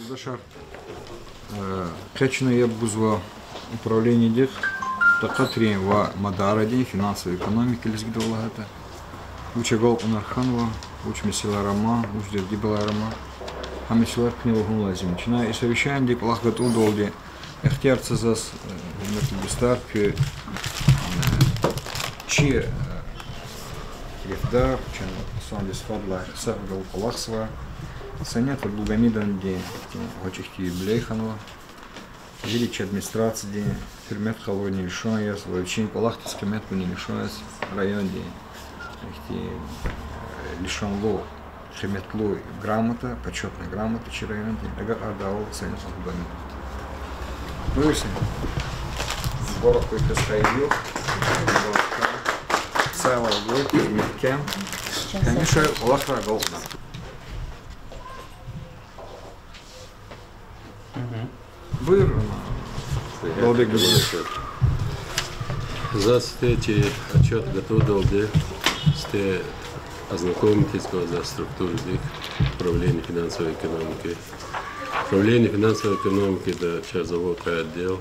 Дашар, качно я бузва управление дек, такатри ва мадаради финансовой экономики лизгидовлагата, учагол унарханва, учмесила рама, учдер дибала рама, хамесилар книгу гунлазим. Начиная и совещание дек лахгат удолди, эхтяр цазас мертлбистар к чи рефдар, чен сандис фадла сахгал палахсва. Санят от Бугамидан день, хочешь Блейханова, величие администрации день, фермет халва не лишаясь, вообще палахти скамет не лишаясь, район день, лишен ло, фермет ло грамота, почетная грамота, че район день, ага ардау санят от Бугамидан. Ну и все. Сборок какой-то стоит, целый год, меткем, конечно, лахра голдна. Быр, долбек бюджет. За эти отчет готов долде, сте ознакомитесь за структуру управления финансовой экономики. Управление финансовой экономики да часть завода отдел,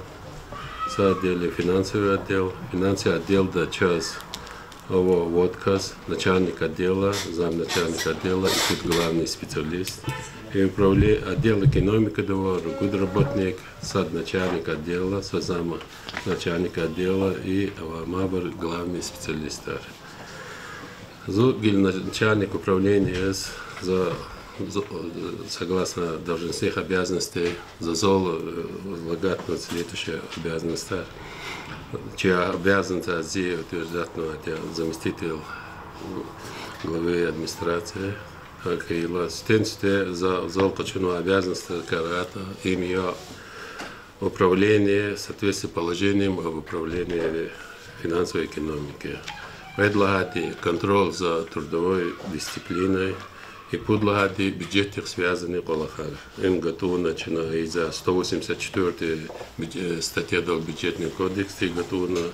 за отделе финансовый отдел да часть водказ, начальник отдела, замначальник отдела и тут главный специалист. И управление отдел экономики договор, работник, сад начальник отдела, созама начальник отдела и мабар главный специалист. Зугиль начальник управления согласно должностных обязанностей за зол возлагать на следующие обязанности, чья обязанность утверждать заместитель главы администрации. Стенсте за золоточную обязанность карата имя управление в соответствии с положением об управлении финансовой экономики. Предлагать контроль за трудовой дисциплиной и предлагать бюджетных связанных полохар. Им готовы начиная из-за 184 статья до бюджетного кодекса и готовы на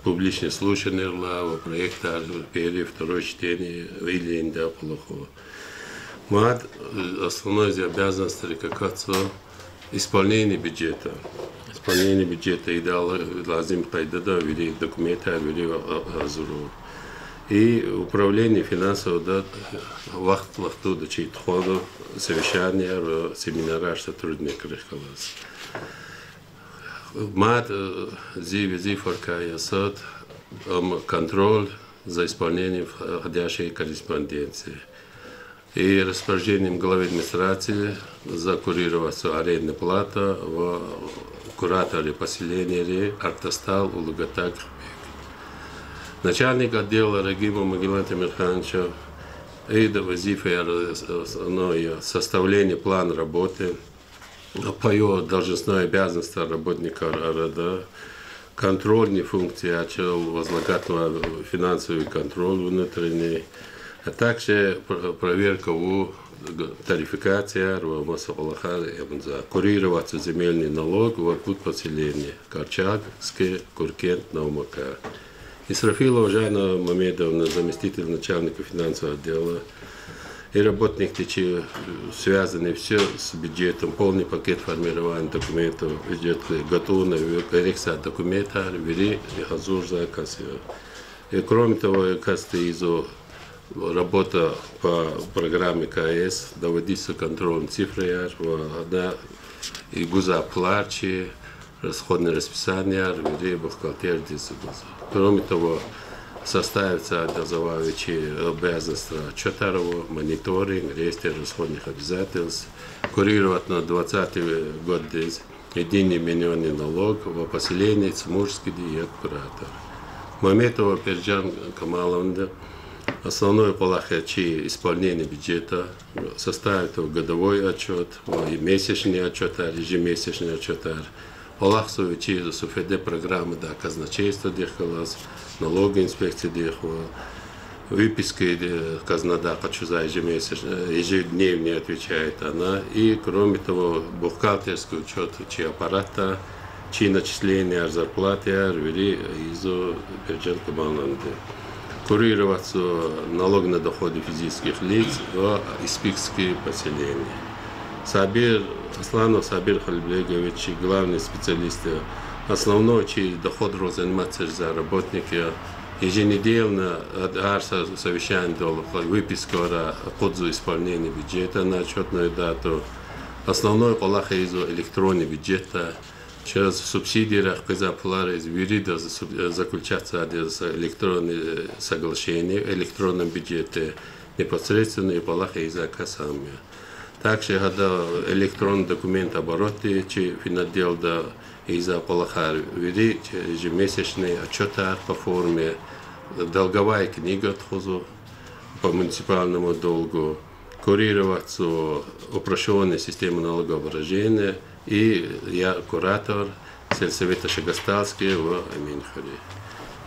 публичные слушания в проекте первое, второе чтение или инда полохова. Мат основной обязанность рекакаться исполнение бюджета. Исполнение бюджета и лазим пайдада вели документы, вели азуру. И управление финансово да вахту да чей ходу совещания, семинара сотрудников рехалас. Мат зи форкая сад контроль за исполнением входящей корреспонденции. И распоряжением главы администрации за курироваться арендная плата в кураторе поселения Артастал Улугатак. Начальник отдела Рагима Магеллана Тимирхановича и до вазифы составление плана работы, по его должностной обязанности работника РАДА, контрольные функции, возлагать на финансовый контроль внутренний, а также проверка тарификация, курироваться земельный налог в поселения Корчагское, Куркент, Наумака. Исрафилова Жана Мамедовна, заместитель начальника финансового отдела, и работник, связанный все с бюджетом, полный пакет формирования документов, бюджет готов на коррекцию документа, ввели азур заказ. И кроме того, работа по программе КС, доводится контролем цифры, и гуза плачи, расходное расписание, ввели бухгалтер. Кроме того, составится обязывающие обязанства отчетарова, мониторинг, реестр расходных обязательств, курировать на 2020 год единый минимальный налог в поселении Цмурский и куратор. Маметова Перджан Камаловна, основной полахачи исполнения бюджета, составит годовой отчет, месячный отчет, ежемесячный отчет. Полахсовый через СУФД программы да казначейства дехалас, налоговой инспекции дехала, выписки казнада за ежедневно отвечает она, и кроме того бухгалтерский учет чьи аппарата, чьи начисления зарплаты ввели из Перджан Камаловны. Курироваться налог на доходы физических лиц в испикские поселения. Сабир Асланов Сабир Халибегович, главный специалист, основной доход заниматься за работники. Еженедельно арса совещание выписка отзыв исполнения бюджета на отчетную дату. Основной полаха из электронного бюджета. Через субсидии рахпезаплары из вирида заключаться электронные соглашения в электронном бюджете непосредственно и полаха из сами. Также электронный документ обороты, финодел из-за полаха вири ежемесячный отчет по форме, долговая книга отхозу по муниципальному долгу, курироваться упрощенной системы налогообложения. И я куратор сельсовета Шагастальский в Аминхаре.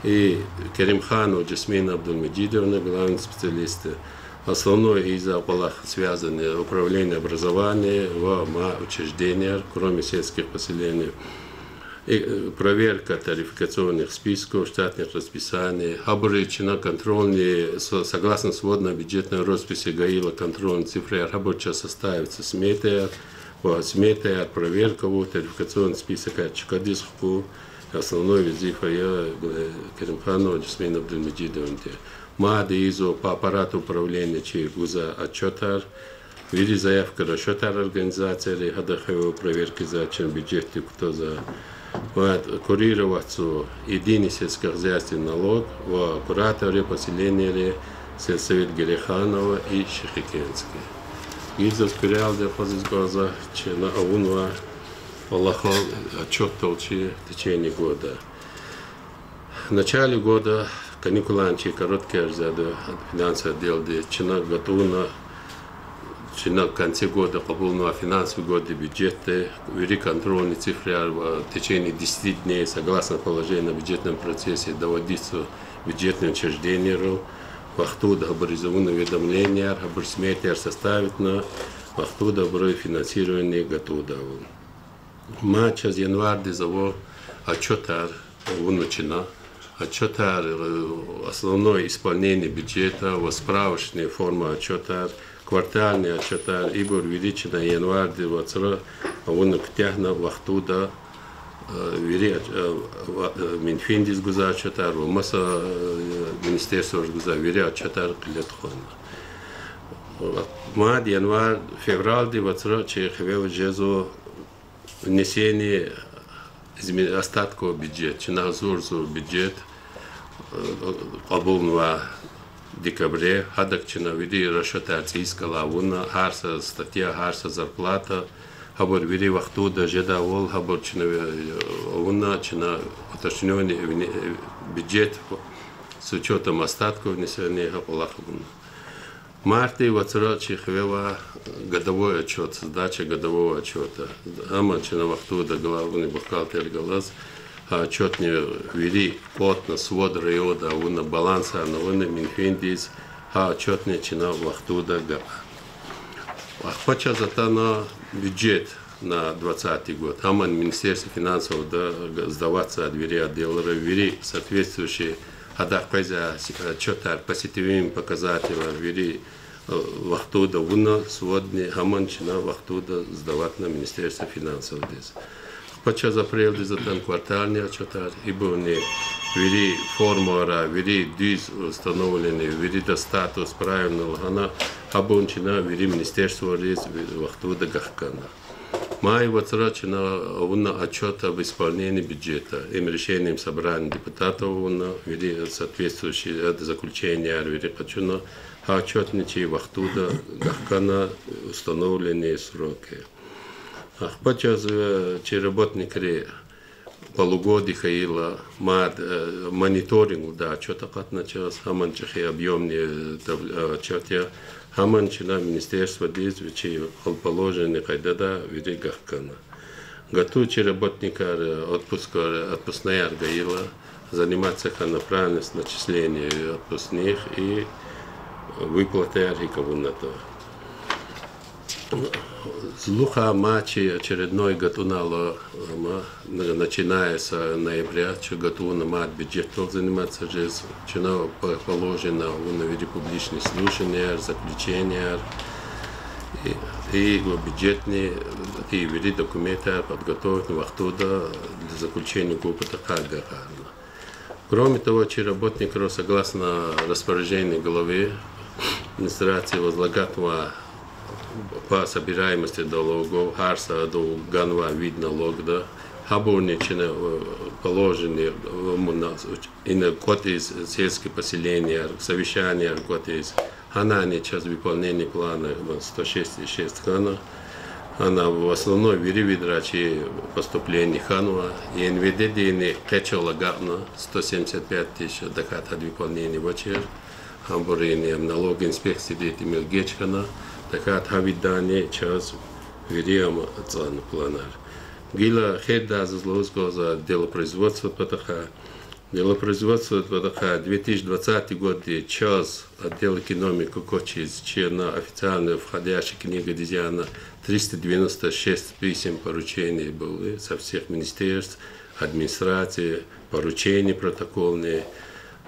И Керимхану Джасмина Абдулмеджидовна, главный специалист. Основной из-за полах связаны управление образования в учреждениях, кроме сельских поселений. И проверка тарификационных списков, штатных расписаний, обрычено контрольные, согласно сводной бюджетной росписи ГАИЛа, контрольные цифры рабочего составится сметы, проверка, тарификационный список, чекадиску, основной визифа я Керимхану Джасмина Абдулмеджидовна. Мады изо по аппарату управления гуза отчетар, види заявка расчетар организации, хадахева проверки за чем бюджете, кто за курироваться единый сельскохозяйственный налог в кураторе поселения сельсовет Гереханова и Шехикенский. Гиза скурял для фазизгоза, че на авунва Аллахал отчет толчи в течение года. В начале года каникуланчи короткие арзады финансовый отдел, чина готовна, чина в конце года побылного финансовый год бюджеты, ввели контрольные цифры в течение 10 дней, согласно положению на бюджетном процессе, доводиться бюджетным учреждениям, вахту образованное уведомление, образсметер составить на вахту доброе финансирование готово. Матч с января дизово отчетар начина. Отчетар основное исполнение бюджета, справочная форма отчетар, квартальный отчетар, ибо увеличено январь 20 он ктяхна вахтуда вери Минфиндис гуза отчетар, масса министерства гуза вери отчетар клетхон. Мад январь февраль 20 чехвел жезо внесение остатков бюджета, чиназурзу бюджет обувного декабре, хадакчина види расчетаться искала вуна, харса статья, харса зарплата, хабор види вахтуда жедавол, хабор чина вуна, чина уточненный бюджет с учетом остатков внесения полахабуна. В марте вацрачи хвела годовой отчет, сдача годового отчета. Амачина вахтуда главный бухгалтер галас, отчет не вели плотно свод райода, уна баланса, на уна Минфиндис, отчет не чина вахтуда га. Хоча зато на бюджет на 2020 год. Аман Министерство финансов сдаваться от двери отдела, ввели соответствующие отчета по сетевым показателям, ввели вахтуда уна сводни аманчина вахтуда сдавать на Министерство финансов. Почему запрел дизатан квартальный отчетар, ибо не ввели формула, ввели диз установленный, ввели статус правильного, она обончина ввели Министерство вахтуда гахкана. Май воцрачена уна отчет об исполнении бюджета. Им решением собрания депутатов уна ввели соответствующие заключения, ввели почему отчетничай вахтуда гахкана установленные сроки. Почему работники полугодия хаила мониторинг да отчета как началось, хаманчахи объемные отчеты, хаманчина министерство действующие положение кайдада ввели гахкана. Готовчи работника отпускная аргаила заниматься направленность начисления отпускных и выплаты архиковунната. Злуха матчи очередной готунало, начиная с ноября, что готуна мат бюджет заниматься жизнь, что положено в виде публичных слушаний, заключения. и бюджетные такие виды документы подготовить оттуда для заключения купа такая. Кроме того, работник согласно распоряжению главы администрации возлагает по собираемости налогов, харса до ганва вид налога, хабурничина положение и на код из сельских поселений, совещания, код из ханани час выполнения плана 106,6 хана. Она в основной видрачи поступлений ханва и НВД качала гавна 175 тысяч докат от выполнения вачер. Хамбурение налог инспекции детимил гечкана, докат хавидание час вириам цан планар. Гила хеда зазлозго за делопроизводство потаха. Делопроизводство потаха 2020 год час отдел экономики кочиз, на официальную входящую книгу Дизиана 396 писем поручений были со всех министерств, администрации, поручений протокольные.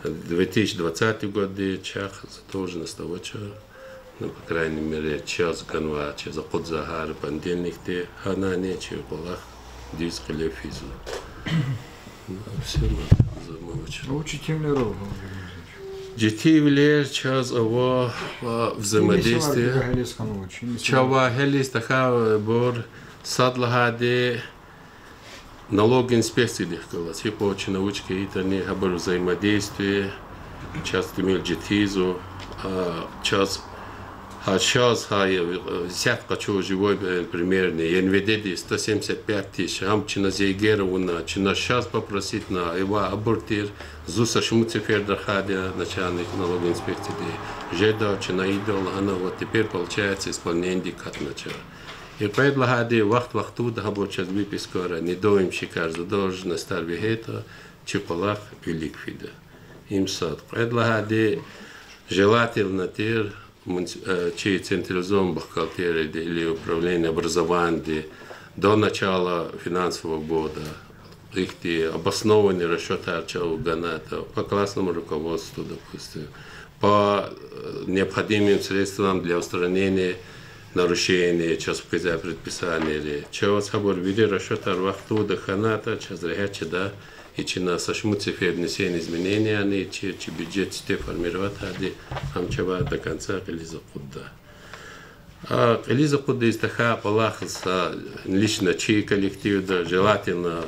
2020 год час задолженность того, что, ну, по крайней мере, час ганва, час заход загар, понедельник, ханане, час полах, диск или физу. Все надо замолчать. Учите миров. Детей час его взаимодействие. Чава хелис таха бор садлагаде налог инспекции легко. Типа очень научки это не хабар взаимодействие. Час имел детизу, час десятка чего живой примерно. НВД 175 тысяч. Ам чина заигировано, чина сейчас попросить на его абортир. Зуса шму цифер доходя начальник налоговой инспекции. Жеда чина идол, она вот теперь получается исполнение как начало. И предлагали вахту да хабор час выпискора, не доим шикар задолженность старвихета, чипалах и ликвида. Им сад. Предлагали желательно тер чьи централизованные бухгалтерии или управление образования до начала финансового года, их обоснованные расчеты ганата по классному руководству, допустим, по необходимым средствам для устранения нарушений, час указания предписания, час хабор виде расчеты арвахту до ханата, час рехачи, да, и чина сашму цифер внесения изменений, они чи бюджет те формировать, ади амчава до конца Элиза Кудда. А Элиза Кудда из таха полахаса лично чей коллектив, да, желательно,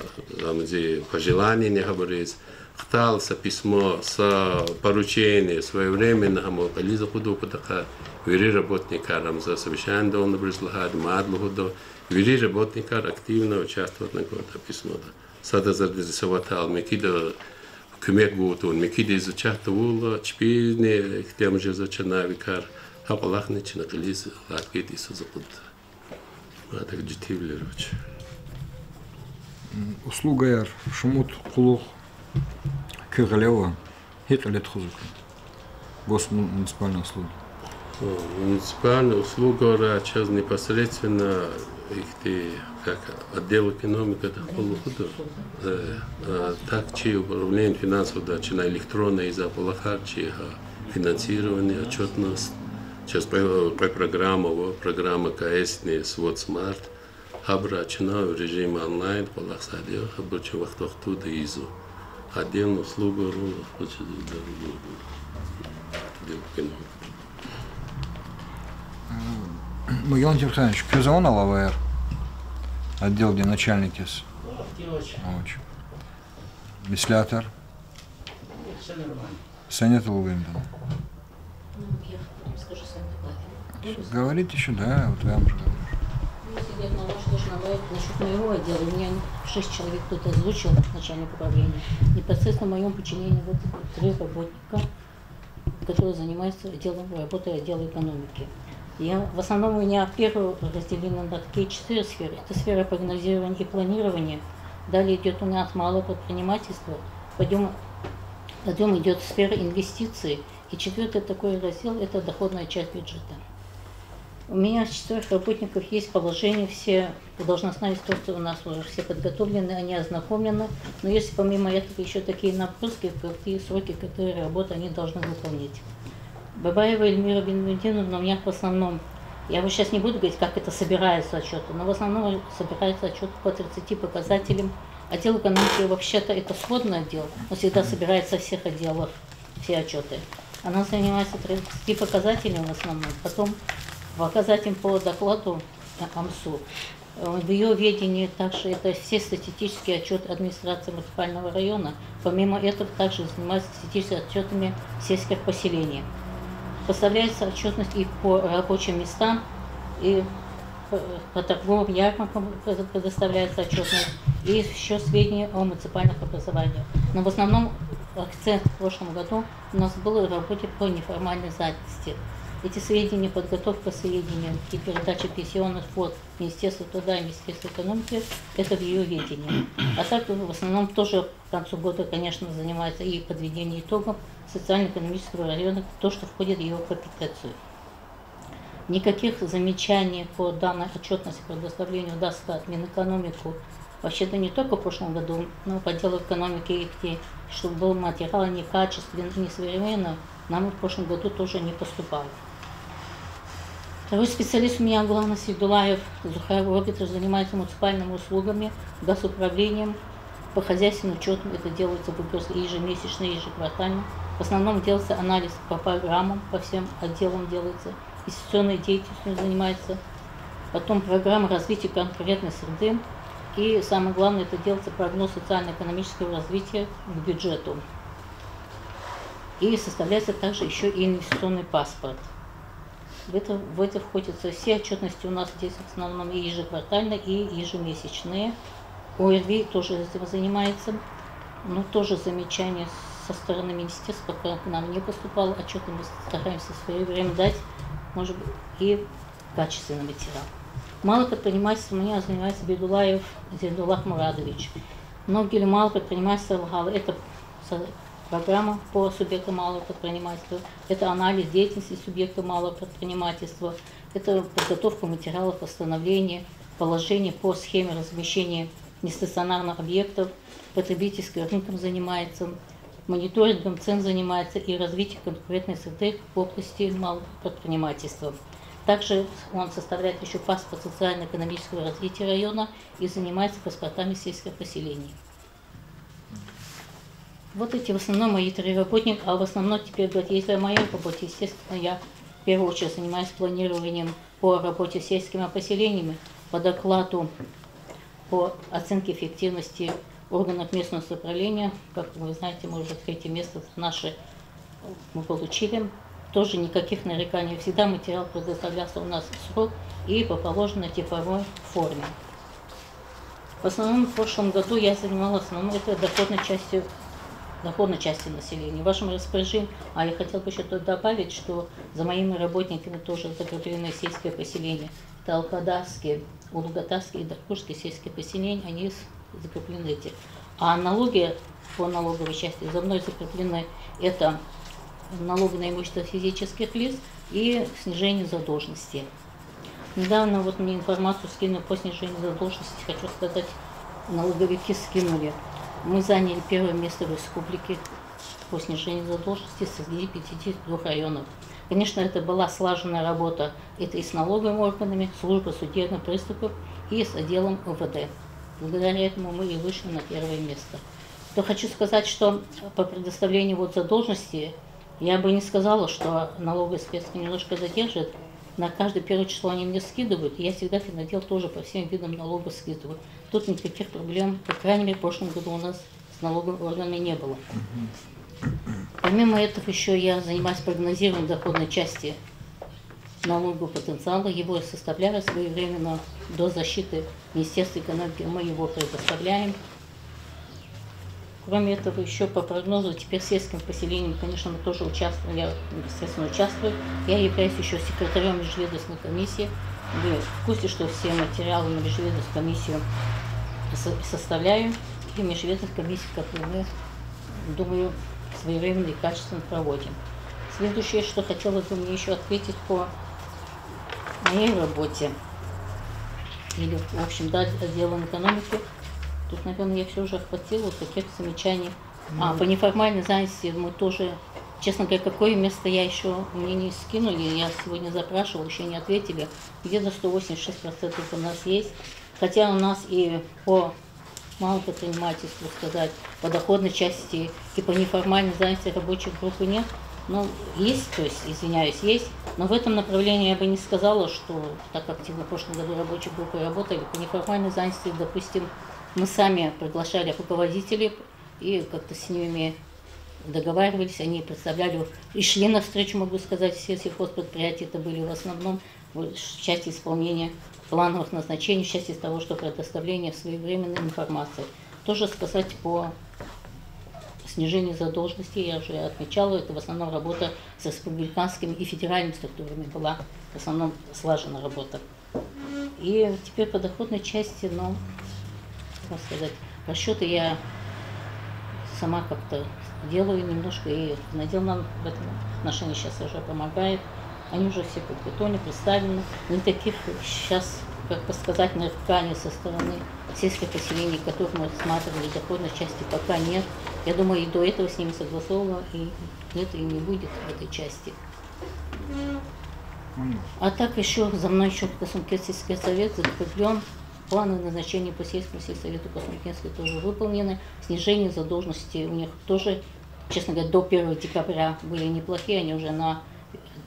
пожелания не говорить, хтался письмо с поручением своевременно, Элиза Кудда потаха, вери работника за совещание, да он обрезлагает, мадлугу, вери работника активно участвовать на каком-то письмо. Сада зарезоватал, мекида кумек гутун, мекида изучатывала, чпильне, к тем же зачинавикар, а полахне чинакализ, лакет и созапут. А так детивлеруч. Услуга яр, шумут кулух, кюрлева, хитралет хузук. Босс муниципальная услуга. Муниципальная услуга, час непосредственно их как отдел экономики, это полухода. Так, чьи управление финансов, да, чьи на электронной из-за полахар, чьи финансирование, отчетность, сейчас программа КС, не свод смарт, хабра, чина в режиме онлайн, полах садил, хабра, чьи вахту да изу. Отдельную услугу, отдел экономики. Мугелан Тимханович, Кюзаон ЛВР, отдел, где начальники с... Мислятор. Все нормально. Саня Толвимден. Я потом скажу сами. Говорите еще, да, вот я вам же говорю. Насчет моего отдела, у меня 6 человек кто-то озвучил, начальник управления. Непосредственно в моем подчинении вот 3 работника, которые занимаются работой отдела экономики. В основном у меня первую разделена на такие 4 сферы. Это сфера прогнозирования и планирования. Далее идет у нас малое предпринимательство. Потом идет сфера инвестиций. И 4-й такой раздел – это доходная часть бюджета. У меня с 4 работников есть положение, все должностные инструкции у нас уже все подготовлены, они ознакомлены. Но есть помимо этого еще такие наброски, какие сроки, которые работы они должны выполнять. Бабаева Эльмира Бенвединовна у меня в основном Я вот сейчас не буду говорить, как это собираются отчеты, но в основном собираются отчеты по 30 показателям. Отдел экономики вообще-то это сходный отдел, он всегда собирает со всех отделов все отчеты. Она занимается 30 показателями в основном, потом показателем по докладу АМСУ. В ее ведении также это все статистические отчеты администрации муниципального района. Помимо этого также занимается статистическими отчетами сельских поселений. Поставляется отчетность и по рабочим местам, и по торговым ярмаркам предоставляется отчетность, и еще сведения о муниципальных образованиях. Но в основном акцент в прошлом году у нас был в работе по неформальной занятости. Эти сведения, подготовка сведений и передача пенсионных фонд Министерства труда и Министерства экономики, это в ее ведении. А так в основном тоже к концу года, конечно, занимается и подведение итогов социально-экономического района, то, что входит в ее компетенцию. Никаких замечаний по данной отчетности предоставлению даст Минэкономику. Вообще-то не только в прошлом году, но по делу экономики, чтобы был материал некачественный, несовременный, нам в прошлом году тоже не поступало. Второй специалист у меня, главный Сидулаев Зухар Робитович, занимается муниципальными услугами, госуправлением, по хозяйственным учетам. Это делается выпуски ежемесячно, ежеквартально. В основном делается анализ по программам, по всем отделам делается, инвестиционной деятельностью занимается. Потом программа развития конкурентной среды. И самое главное, это делается прогноз социально-экономического развития к бюджету. И составляется также еще и инвестиционный паспорт. В это входятся все отчетности у нас здесь в основном и ежеквартальные, и ежемесячные. ОРВИ тоже этим занимается, но тоже замечания со стороны министерства пока к нам не поступало. Отчеты мы стараемся в свое время дать, может быть, и качественный материал. Малым предпринимательством у меня занимается Бедулаев Зендулах Мурадович. Многие или малые предпринимательства ЛГАЛ, это программа по субъекту малого предпринимательства, это анализ деятельности субъекта малого предпринимательства, это подготовка материалов восстановления, положение по схеме размещения нестационарных объектов, потребительским рынком занимается, мониторингом цен занимается и развитием конкурентной среды в области малого предпринимательства. Также он составляет еще паспорт социально-экономического развития района и занимается паспортами сельских поселений. Вот эти в основном мои 3 работника, а в основном теперь говорят, если о моей работе, естественно, я в первую очередь занимаюсь планированием по работе с сельскими поселениями, по докладу по оценке эффективности органов местного самоуправления. Как вы знаете, мы уже 3-е место наше мы получили. Тоже никаких нареканий. Всегда материал предоставлялся у нас в срок и по положенной типовой форме. В основном в прошлом году я занималась это доходной части населения. В вашем распоряжении, а я хотела бы еще добавить, что за моими работниками тоже закреплены сельские поселения. Это Алхадарские, Улугатарские и Даркушские сельские поселения, они закреплены эти. А налоги по налоговой части за мной закреплены, это налог на имущество физических лиц и снижение задолженности. Недавно вот мне информацию скинули по снижению задолженности, хочу сказать, налоговики скинули. Мы заняли 1-е место в республике по снижению задолженности среди 52 районов. Конечно, это была слаженная работа, это и с налоговыми органами, службой судебных приступов, и с отделом УВД. Благодаря этому мы и вышли на 1-е место. То хочу сказать, что по предоставлению задолженности я бы не сказала, что налоговые спецы немножко задержат. На каждое 1 число они мне скидывают, и я всегда финотдел тоже по всем видам налогов скидываю. Тут никаких проблем, по крайней мере, в прошлом году у нас с налоговыми органами не было. Помимо этого еще я занимаюсь прогнозированием доходной части налогового потенциала. Его я составляю своевременно до защиты Министерства экономики, мы его предоставляем. Кроме этого, еще по прогнозу, теперь сельским поселениям, конечно, мы тоже участвуем, я, естественно, участвую. Я являюсь еще секретарем межведомственной комиссии. Вы в курсе, что все материалы на межведомственную комиссию составляю. И межведомственную комиссию, как мы, думаю, своевременно и качественно проводим. Следующее, что хотела бы мне еще ответить по моей работе, или, в общем, да, отделом экономики. Тут, наверное, я все уже охватила, таких замечаний. По неформальной занятости мы тоже честно говоря, какое место я еще мне не скинули, я сегодня запрашивала, еще не ответили. Где-то 186% у нас есть, хотя у нас и по малому предпринимательству, сказать, по доходной части и по неформальной занятости рабочих группы нет. Ну, есть, то есть, извиняюсь, есть, но в этом направлении я бы не сказала, что так активно в прошлом году рабочие группы работали. По неформальной занятости, допустим, мы сами приглашали руководителей и как-то с ними договаривались, они представляли и шли навстречу, могу сказать, все сельхозпредприятия, это были в основном в части исполнения плановых назначений, в части того, что предоставление своевременной информации. Тоже сказать по снижению задолженности, я уже отмечала, это в основном работа с республиканскими и федеральными структурами была в основном слажена работа. И теперь по доходной части, ну, как сказать, расчеты я сама как-то делаю немножко, и надел нам в этом отношении сейчас уже помогает. Они уже все подготовлены, представлены. Никаких сейчас, как бы сказать, нареканий со стороны сельских поселений, которых мы рассматривали, доходной части пока нет. Я думаю, и до этого с ними согласовано, и нет, и не будет в этой части. А так еще за мной еще Косумкинский сельский совет закреплен. Планы назначения по сельскому сельсовету Косумкинской тоже выполнены. Снижение задолженности у них тоже, честно говоря, до 1 декабря были неплохие, они уже на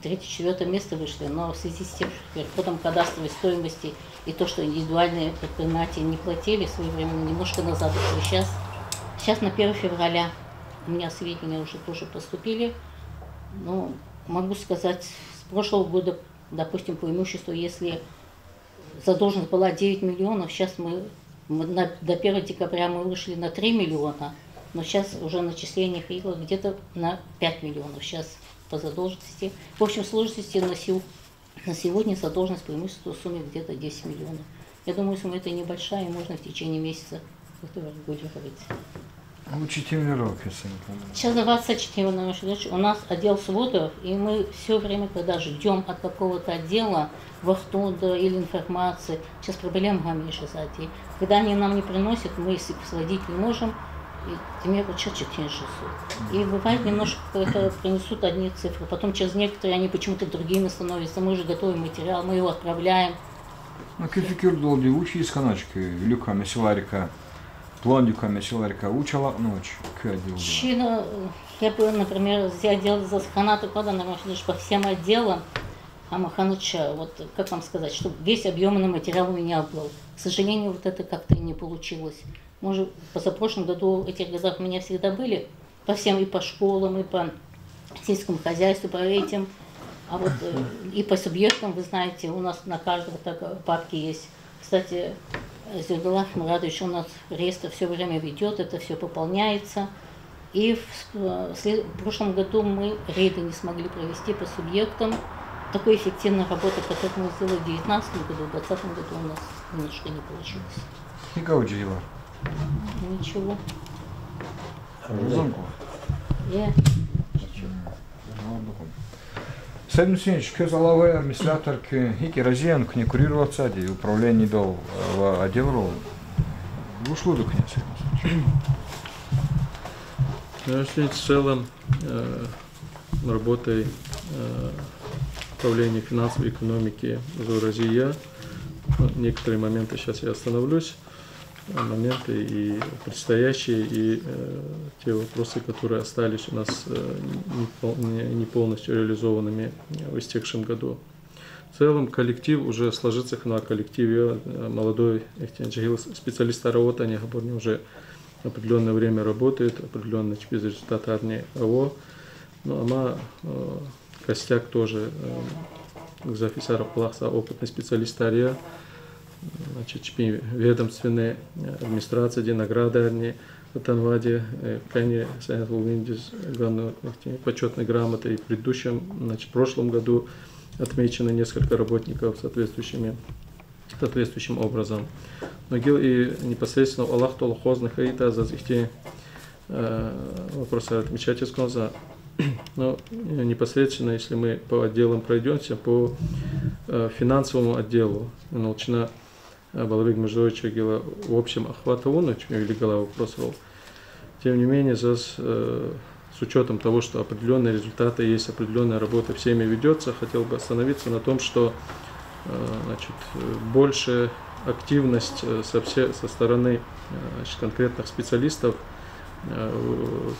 3-4 место вышли, но в связи с тем, что переходом кадастровой стоимости и то, что индивидуальные предприниматели не платили своевременно, немножко назад ушли. Сейчас на 1 февраля у меня сведения уже тоже поступили. Ну, могу сказать, с прошлого года, допустим, по имуществу, если задолженность была 9 миллионов, сейчас до 1 декабря мы вышли на 3 миллиона, но сейчас уже начисление где-то на 5 миллионов сейчас по задолженности. В общем сложности на сегодня задолженность по имуществу в сумме где-то 10 миллионов. Я думаю, сумма это небольшая, и можно в течение месяца регулировать. Учителировок, если не помню. Сейчас 24 у нас отдел сводов, и мы все время, когда ждем от какого-то отдела вахтуда или информации, сейчас проблема меньше зайти. Когда они нам не приносят, мы сводить не можем, и мне вот сейчас 4600. И бывает немножко принесут одни цифры, потом через некоторые они почему-то другими становятся, мы уже готовим материал, мы его отправляем. Ну, кефикюр долги учи из каначки, люка месиларика. Плондюка месиларика учила ночь. Чина, я бы, например, я делала за ханаты подано по всем отделам, а Маханыча, вот как вам сказать, чтобы весь объемный материал у меня был. К сожалению, вот это как-то и не получилось. Может, позапрошлом году, в этих годах у меня всегда были по всем, и по школам, и по сельскому хозяйству, по этим, а вот и по субъектам, вы знаете, у нас на каждом папке есть. Кстати, Зюдалах Мурадович у нас реестр все время ведет, это все пополняется. И в прошлом году мы рейды не смогли провести по субъектам. Такой эффективной работы, как мы сделали в 2019 году, в 2020 году у нас немножко не получилось. И кого дела? Ничего. Звонку. Я. Сәлім Сенч, көз алавай администратор Хики Розиан не курировал цади, управление дал в отдел рол. Ушло до князя. В целом работой управления финансовой экономики Розия. Некоторые моменты сейчас я остановлюсь. Моменты и предстоящие, и те вопросы, которые остались у нас не полностью реализованными в истекшем году. В целом коллектив уже сложится на коллективе молодой специалист работы, они уже определенное время работает, определенные результаты одни АО. Ну, а костяк тоже за офицеров плахса опытный специалист ария. Значит, ведомственные администрации, где награды они в Танваде, крайне почетной грамотой. И в предыдущем, значит, в прошлом году отмечено несколько работников соответствующим образом. Но и непосредственно Аллах толхозных аита за эти вопросы отмечать из конца. Но непосредственно, если мы по отделам пройдемся, по финансовому отделу, начиная Балабек Междовича в общем охвата он, или голова вопрос. Тем не менее, с учетом того, что определенные результаты есть, определенная работа всеми ведется, хотел бы остановиться на том, что значит, большая активность со стороны конкретных специалистов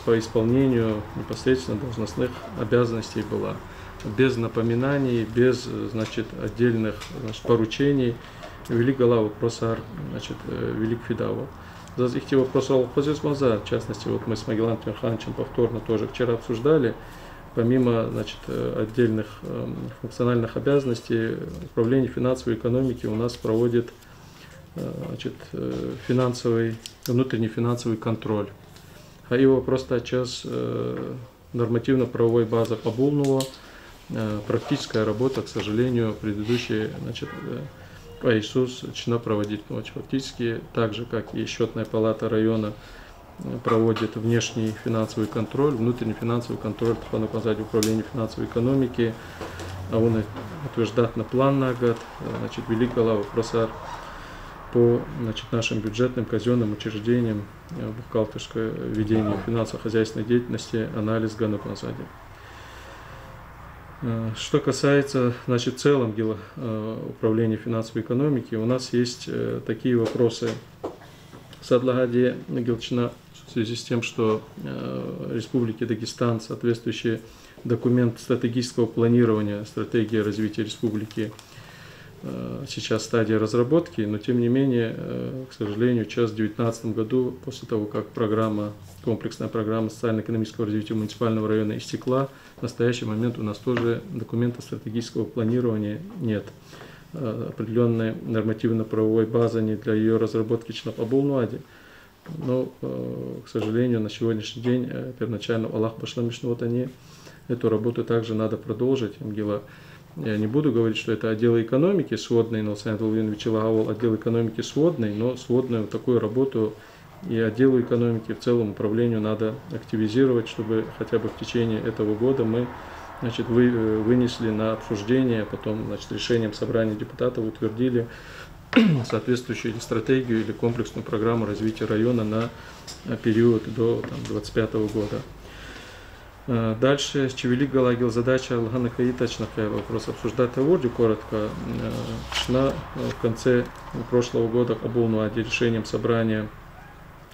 по исполнению непосредственно должностных обязанностей была. Без напоминаний, без значит, отдельных поручений. Велик гала вопросар, значит, велик фидаву. За их вопрос в частности, вот мы с Магелланом Тимирхановичем повторно тоже вчера обсуждали, помимо значит, отдельных функциональных обязанностей, управление финансовой экономики у нас проводит значит, внутренний финансовый контроль. А его просто час нормативно-правовой базы побулнула, практическая работа, к сожалению, предыдущие значит, Иисус начала проводить ночь. Фактически, так же, как и счетная палата района проводит внешний финансовый контроль, внутренний финансовый контроль, по указать управление финансовой экономики, а он утверждает на план на год, значит, велик гала вопросар по значит, нашим бюджетным казенным учреждениям, бухгалтерское ведение финансово-хозяйственной деятельности, анализ гану назади. Что касается, значит, в целом дела управления финансовой экономики, у нас есть такие вопросы. Садлагаде Гелчина в связи с тем, что Республике Дагестан соответствующий документ стратегического планирования, стратегия развития республики, сейчас стадия разработки, но тем не менее, к сожалению, сейчас в 2019 году, после того, как комплексная программа социально-экономического развития муниципального района истекла, в настоящий момент у нас тоже документа стратегического планирования нет. Определенной нормативно-правовой базы не для ее разработки по Булнуаде. Но, к сожалению, на сегодняшний день первоначально Аллах Башламишну вот они эту работу также надо продолжить. Я не буду говорить, что это отдел экономики сводный, но Саня Владимирович Лаговол отдел экономики сводный, но сводную такую работу и отделу экономики в целом управлению надо активизировать, чтобы хотя бы в течение этого года мы значит, вынесли на обсуждение, потом значит, решением собрания депутатов утвердили соответствующую стратегию или комплексную программу развития района на период до 2025 года. Дальше, Чевелик Галагил, задача Алгана Каитачна, вопрос обсуждать Авордю коротко. В конце прошлого года обулнуаде решением собрания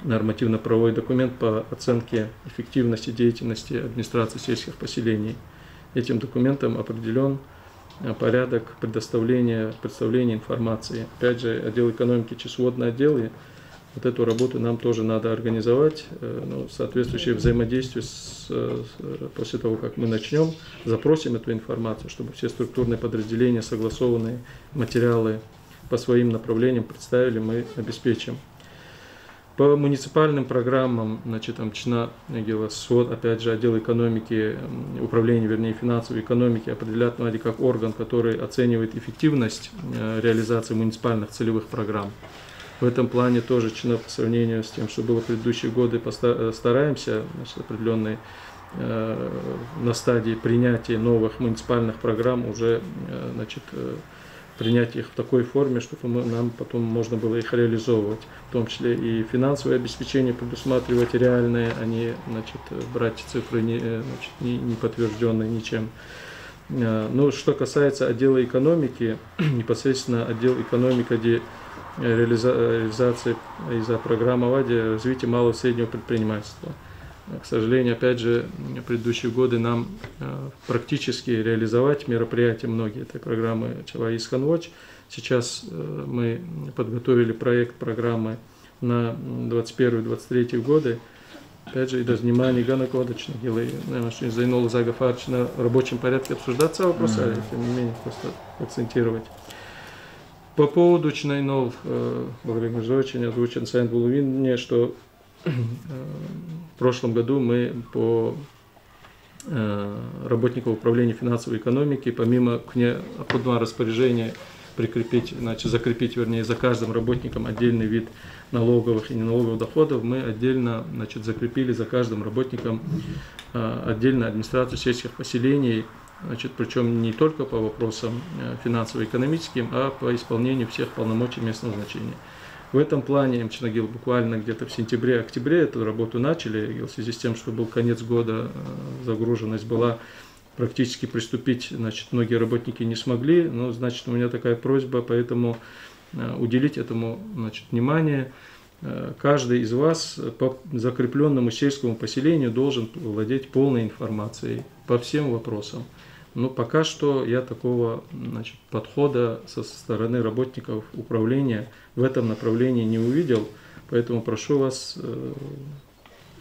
нормативно-правовой документ по оценке эффективности деятельности администрации сельских поселений. Этим документом определен порядок представления информации. Опять же, отдел экономики, числоводные отделы, вот эту работу нам тоже надо организовать, соответствующее взаимодействие после того, как мы начнем, запросим эту информацию, чтобы все структурные подразделения, согласованные материалы по своим направлениям представили, мы обеспечим. По муниципальным программам, значит, опять же, отдел экономики, управление, вернее, финансовой экономики определяет как орган, который оценивает эффективность реализации муниципальных целевых программ. В этом плане тоже по сравнению с тем, что было в предыдущие годы, стараемся значит, определенной на стадии принятия новых муниципальных программ уже значит, принять их в такой форме, чтобы нам потом можно было их реализовывать, в том числе и финансовое обеспечение предусматривать реальные, а не значит, брать цифры не подтвержденные ничем. Но что касается отдела экономики, непосредственно отдел экономики, где реализации из-за программы АВАДИ развития малого и среднего предпринимательства. К сожалению, опять же, в предыдущие годы нам практически реализовать мероприятия многие этой программы Чаваис Ханвоч. Сейчас мы подготовили проект программы на 2021-2023 годы. Опять же, и даже внимание ганакодочно делай, что Зайнул Загафарч на рабочем порядке обсуждаться вопросы, а тем не менее просто акцентировать. По поводу Чнайнов, благодаря очень озвучен Сайн Булувин, что в прошлом году мы по работникам управления финансовой экономики, помимо необходимого распоряжения закрепить за каждым работником отдельный вид налоговых и неналоговых доходов, мы отдельно закрепили за каждым работником отдельно администрацию сельских поселений, причем не только по вопросам финансово-экономическим, а по исполнению всех полномочий местного значения. В этом плане МЧНАГИЛ буквально где-то в сентябре-октябре эту работу начали, в связи с тем, что был конец года, загруженность была, практически приступить, значит, многие работники не смогли, но, значит, у меня такая просьба, поэтому уделить этому, значит, внимание. Каждый из вас по закрепленному сельскому поселению должен владеть полной информацией по всем вопросам. Но пока что я такого, значит, подхода со стороны работников управления в этом направлении не увидел, поэтому прошу вас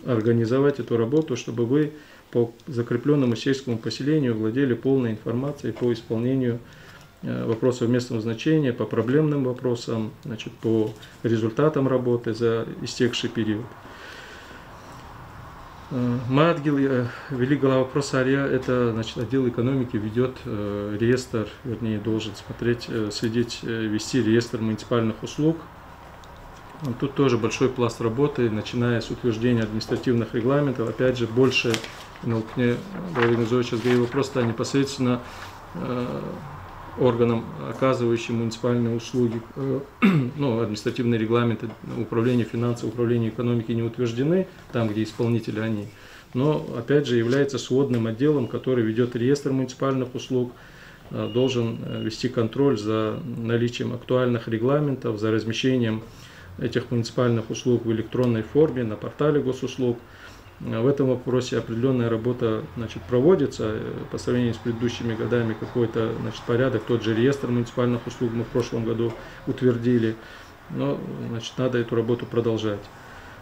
организовать эту работу, чтобы вы по закрепленному сельскому поселению владели полной информацией по исполнению вопросов местного значения, по проблемным вопросам, значит, по результатам работы за истекший период. Мадгил, вели глава просарья, это, значит, отдел экономики ведет реестр, вернее, должен смотреть, следить, вести реестр муниципальных услуг. Тут тоже большой пласт работы, начиная с утверждения административных регламентов. Опять же, больше, просто непосредственно органам, оказывающим муниципальные услуги, ну, административные регламенты управления финансов, управления экономики не утверждены, там, где исполнители они, но, опять же, является сводным отделом, который ведет реестр муниципальных услуг, должен вести контроль за наличием актуальных регламентов, за размещением этих муниципальных услуг в электронной форме на портале госуслуг. В этом вопросе определенная работа, значит, проводится по сравнению с предыдущими годами, какой-то, значит, порядок, тот же реестр муниципальных услуг мы в прошлом году утвердили, но, значит, надо эту работу продолжать.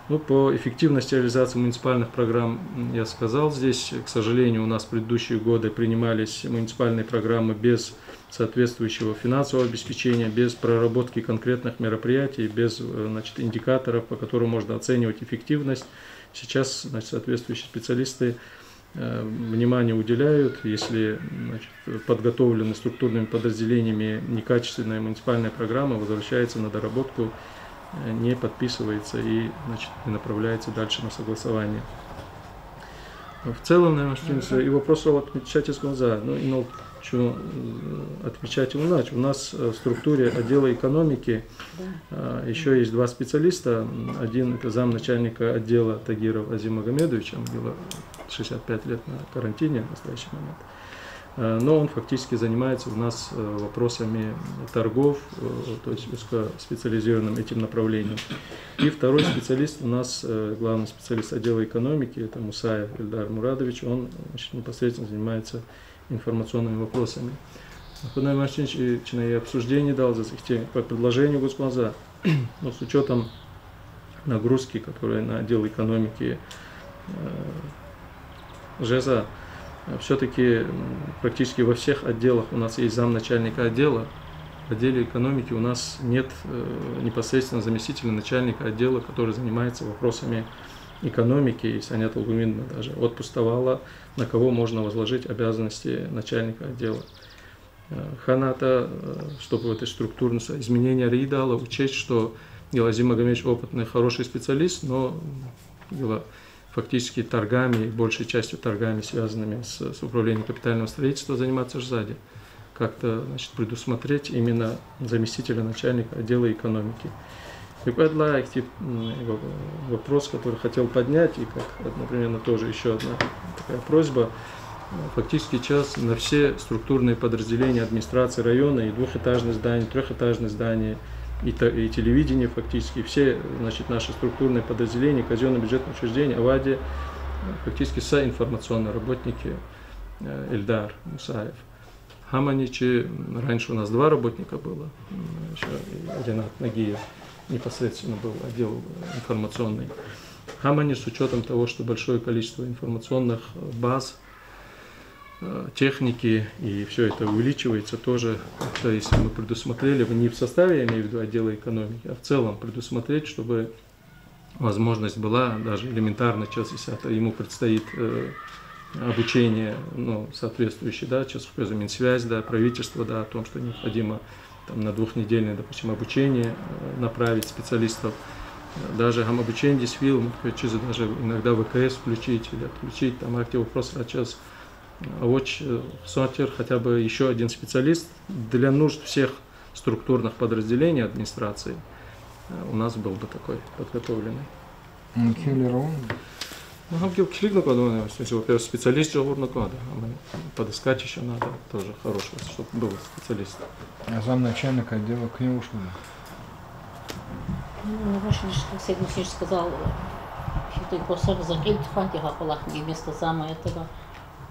Ну, по эффективности реализации муниципальных программ я сказал здесь, к сожалению, у нас в предыдущие годы принимались муниципальные программы без соответствующего финансового обеспечения, без проработки конкретных мероприятий, без, значит, индикаторов, по которым можно оценивать эффективность. Сейчас, значит, соответствующие специалисты внимание уделяют, если, значит, подготовлены структурными подразделениями некачественная муниципальная программа, возвращается на доработку, не подписывается и, значит, не направляется дальше на согласование. В целом, наверное, и вопрос отмечать из глаза. Ну, и что отмечать у нас в структуре отдела экономики еще есть два специалиста. Один это замначальника отдела Тагиров Азим Магомедович, ему было 65 лет на карантине в настоящий момент. Но он фактически занимается у нас вопросами торгов, то есть узкоспециализированным этим направлением. И второй специалист у нас, главный специалист отдела экономики, это Мусаев Ильдар Мурадович, он, значит, непосредственно занимается информационными вопросами. Худной Марчинович обсуждение дал за по предложению Госплаза, но с учетом нагрузки, которые на отдел экономики ЖЭЗа, все-таки практически во всех отделах у нас есть замначальника отдела. В отделе экономики у нас нет непосредственно заместителя начальника отдела, который занимается вопросами экономики, и Саня Толгуминна даже отпустовала, на кого можно возложить обязанности начальника отдела. Ханата, чтобы в этой структурном изменении Ридала учесть, что Азим Магомедович опытный, хороший специалист, но фактически торгами, большей частью торгами, связанными с управлением капитального строительства, заниматься сзади. Как-то, значит, предусмотреть именно заместителя начальника отдела экономики. И вопрос, который хотел поднять, и как, например, тоже еще одна такая просьба, фактически сейчас на все структурные подразделения администрации района, и двухэтажные здания, трехэтажные здания, и телевидение, фактически все, значит, наши структурные подразделения, казенно-бюджетные учреждения, АВАДи, фактически все информационные работники, Ильдар Мусаев. Хаманичи, раньше у нас два работника было, еще Ренат Нагиев, непосредственно был отдел информационный. Хамани, с учетом того, что большое количество информационных баз, техники, и все это увеличивается тоже, то если мы предусмотрели, не в составе, я имею в виду отдела экономики, а в целом предусмотреть, чтобы возможность была, даже элементарно, сейчас, если ему предстоит обучение, ну, соответствующее, да, сейчас Минсвязь, да, правительство, да, о том, что необходимо там, на двухнедельное, допустим, обучение направить специалистов. Даже обучение дисфил, даже иногда ВКС включить или отключить, там актив вопрос, а сейчас хотя бы еще один специалист для нужд всех структурных подразделений администрации. у нас был бы такой подготовленный. Киллерон. Ну, там килик накладывали, во-первых, специалист же накладывали, а мы подыскать еще надо тоже хорошего, чтобы был специалист. А замначальника отдела книгу что ли? Ну, Сергей Алексеевич сказал, что и после закрыть фантиха полахни вместо зама этого.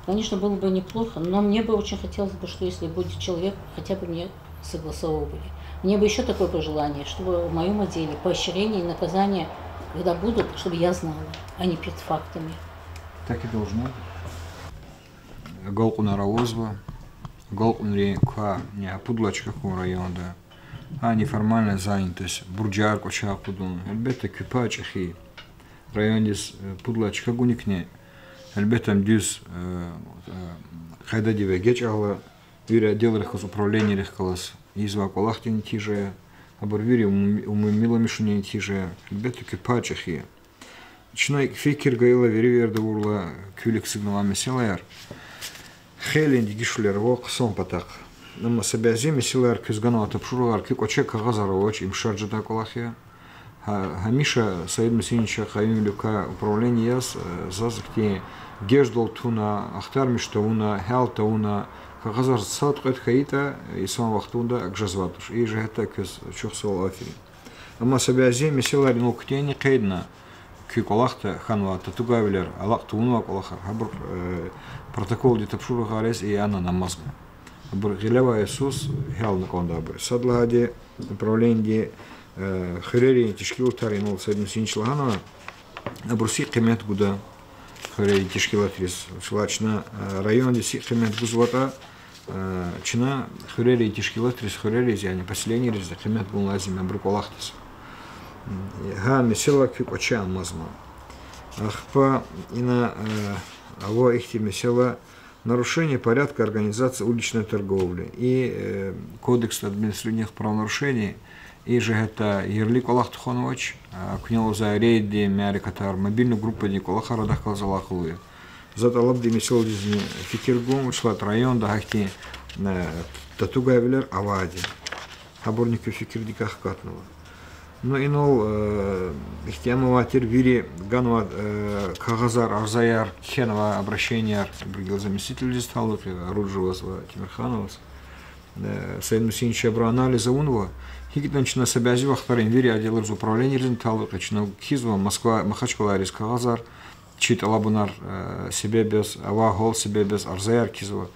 Конечно, было бы неплохо, но мне бы очень хотелось бы, что если будет человек, хотя бы мне согласовывали. Мне бы еще такое пожелание, чтобы в моем отделе поощрение и наказание, когда будут, чтобы я знала, а не перед фактами. Так и должно быть. Голкуна Равозва, Голкун Рейка, не Пудлачка района, а неформальная занятость, Бурджар Кочакудун, Эльбета Кюпачахи, райондис Пудлачка Гуникне, Эльбетам Дюс Хайдадиве Гечала, Виря отдел управления Рехкалас, Изва Колахтин Тиже, Абурвири Умимила Мишуни Тиже, Эльбета Кюпачахи. Чинай фикер Гайла Вериверда Урла Кюлик сигналами Силайар. Хелин Дигишулер Вок Сон Патак. Нама Сабязими Силайар Кюзганова Тапшуруар Кикочека Газарович им Шарджата Колахия. Хамиша Саид Масинича Хаим Люка управление яс зазахти Геждол Туна Ахтар Миштауна Хелтауна Газар Сад Хаита и сам Вахтунда Акжазватуш. И же это Кюз Чухсол Афири. Нама Сабязими Силайар Нуктени Кайдна. Кюколахта Ханвата Тугавилер, Аллах Туунуа Колахар, Хабр протокол Дитапшура Харес и Анна Намазга. Хабр Гилева Иисус Хел Накондабр. Садлагаде управление Херери Тишкил Таринул Садим Синчлаганова, Абруси Кемет Гуда Херери Тишкила Трис, Шлачна район Диси Кемет Гузвата, Чина Херери Тишкила Трис Херери, Зяни поселение Риза Кемет Гунлазим Абруколахтис. Га месела кюкочан мазма. Ахпа и на аво ихти месела нарушение порядка организации уличной торговли и кодекс административных правонарушений и же это Ерлик Аллах Туханович, к нему за рейды мяри катар мобильную группу Николаха Радахкал Залахуя. Зато лабди месел дизни фикиргум шлат район да ахти татугавилер авади. Хаборнику фикирдиках катного. Ну и нол ихтиамова тервири ганва кагазар арзаяр хенова обращение бригел заместитель листалов Руджевасва Тимирханова Саид Мусинча бра анализа унва хигитанчна собязи вахтарин вири отдел управления листалов качна хизва Москва Махачкала рис кагазар чит алабунар себе без ава гол себе без арзаяр кизва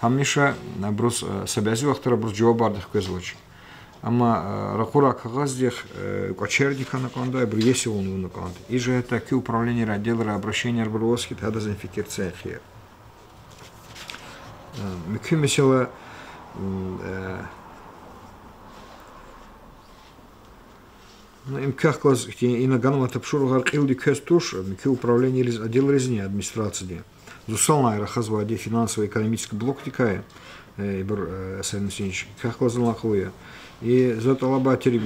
хамиша брус собязи вахтара брус джобардах кызлоч. Ама ракура кагаздих кочердика на конда брьеси он на конда. И же это ки управление отдела обращения арборовски тогда заинфекция хер. Мики месела ну им как класс и на ганова тапшуру гаркилди кестуш мики управление отдел резни администрации. Зусална рахазва де финансово-экономический блок тикая. Ибр Сенсинч как класс лахуя. И за то лабатери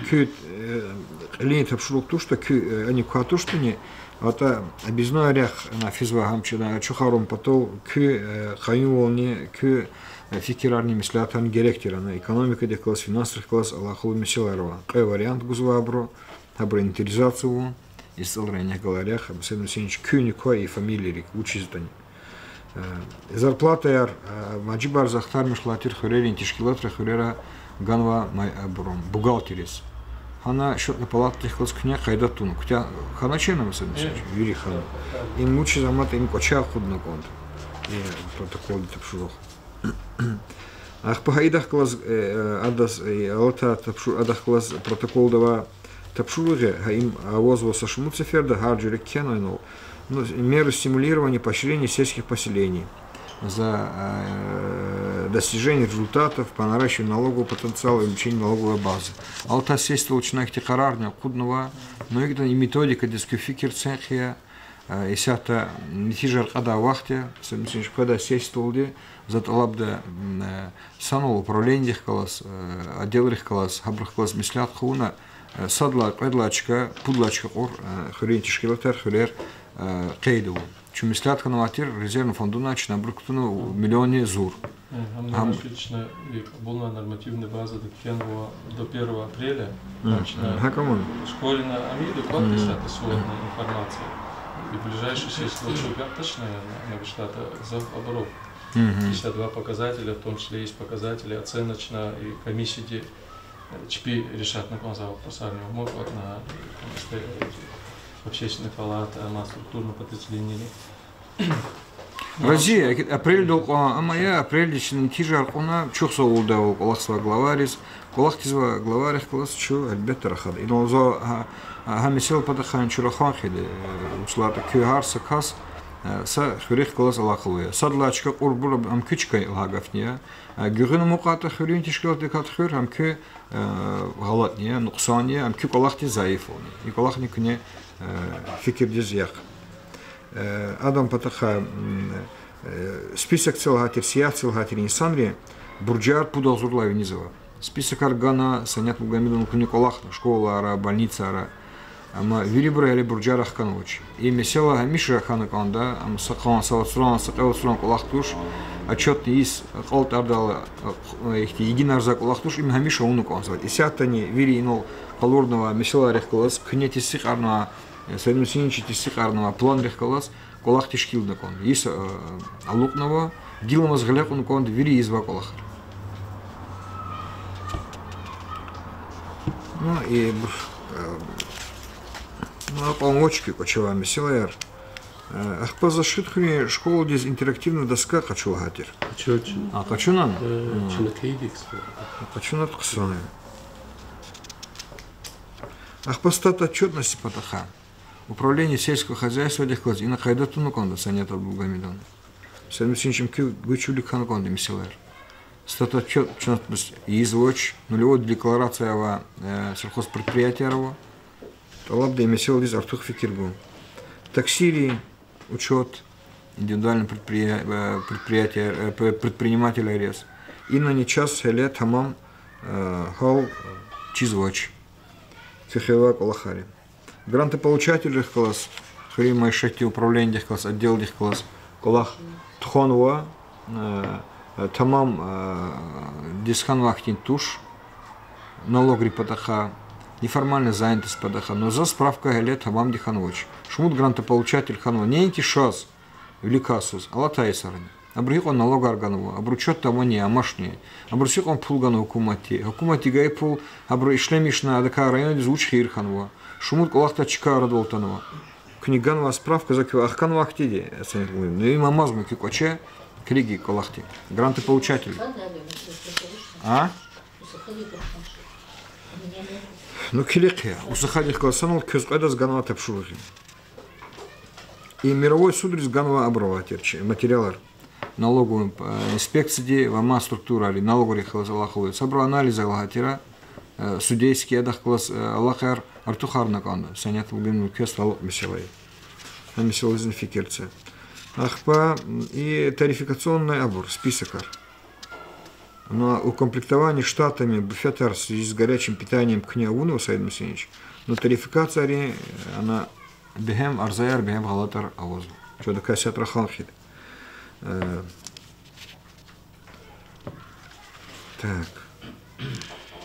кют линит обшрук то, что они кату что не, а то обязательно рях на физвагам чина чухаром потом к хаюлне к фикирарни мислятан директора на экономика де класс финансовый класс Аллаху мисиларова. Кай вариант гузвабро, абро интеризацию и столрение галарях абсолютно синч кюнико и фамилии учить они. Зарплата яр маджибар захтар мишлатир хурерин тишкилат хурера ганва бухгалтерис. Хана счетная палата техлас кня хайда туну. Хотя хана чена мысль, Юрий хан. Им лучше замат им коча худно конт. И протокол тапшурох. Ах по хайдах класс адас и алта тапшур адах класс протокол дава тапшуруге им авозво сашму циферда харджерик кенойнул. Меры стимулирования поощрения сельских поселений за достижение результатов по наращиванию налогового потенциала и увеличению налоговой базы. А вот сесть толчная техарарня кудного, но и методика дискуфикер цехия, и сята нетижар када вахте, когда сесть толди, за талабда санул управление класс, отдел класс, хабрах класс мислят хуна, садла квадлачка, пудлачка ор, хрен тишкилатер хрер. Кейду. чумислят ханаватир резервный фондуна чинабруктуну миллионе зур. Отлично, и была нормативная база до 1 апреля. Школина Амиду, как это сводная информация. И ближайшие 6 лучших точно на штата за оборот. 52 показателя, в том числе есть показатели оценочно и комиссии, ЧПИ решат на конца посадного могут на общественной палаты, на структурном подразделении. Россия, апрель долго, а моя апрель лично тижар, она чухса улдау, колосва главарис, колахтизва главарих колос чу альбетта рахад. И но за хамисел подахан чурахан хиде, услата кюхарса кас. Са хурих колос алахлуя. Садлачка урбура амкичка илгафния. Гюрин муката хурин тишкал декат хур амке галатния, нуксания, амке колахти заифони. И колахни кне фикир дизях. Адам патаха список целгатир, сиях целгатир инсанри бурджар пудалзурла винизова. Список аргана санят мугамидон кне колахна, школа ара, больница ара. Ама вирибрали бурджарах каноч. И месела миша ханаканда, ам сахан савасран сакавасран колахтуш, отчетный из колтардала их единарзак колахтуш им хамиша унукансват. И сятани вири инол колорного месела рехкалас, кнети сихарного, саймусинчити сихарного план рехкалас, колахтишкил након. Из алукного дилама сгаляк унукон вири изва колахар. Ну и полночки кочевая месилаер. Ах позашит хри школу здесь интерактивная доска кочулагатир. А кочунан? Кочунат ксаны. Ах постат отчетности патаха. Управление сельского хозяйства дехклаз и на хайдату нуконда санята бугамидон. Сельмусинчим кю гучулик хануконда месилаер. Стат отчетность извоч нулевой декларация сельхозпредприятия его. Талабда и месел из артух фикиргу. Таксири, учет, индивидуальное предприятие, предпринимателя рез. И на нечас лет хамам хал чизвоч. Фихева колахари. Грантополучатель класс, хри майшехти управление класс, отдел класс, колах тхонва, тамам дисханвахтин туш, налогри патаха. Неформальная занятость падаха, но за справка лет хамам диханвоч. Шмут грантополучатель ханва не шас великасус, алатай сарани. Абрих он налог органову, абручет того не, амашни. Абрусик он пулгану хукумати. Хукумати гай пул, абру ишлемишна адака районе звуч хирханва. Шмут колахта чика радолтанова. Книганова справка за кю ахканва ахтиди. Ну и мамазму кикоче, криги колахти. Грантополучатель. А? Ну, киликия, усахадих колосанул, кюзгада с ганова тапшурухи. И мировой суд с ганова обрыватель, материалар. Налоговой инспекции, вама структура, налоговый халазалаховый. Собрал анализы аллахатира, судейский адах класс аллахар, артухар наканда. Санят угину кюз лалок меселай. Меселай зинфикерция. Ахпа и тарификационный обор, списокар. Но укомплектование штатами буфетар в связи с горячим питанием княгуну Саид Мусинович, но тарификация она бехем арзаяр бехем галатар авоз. Что такая сят раханхит. Так.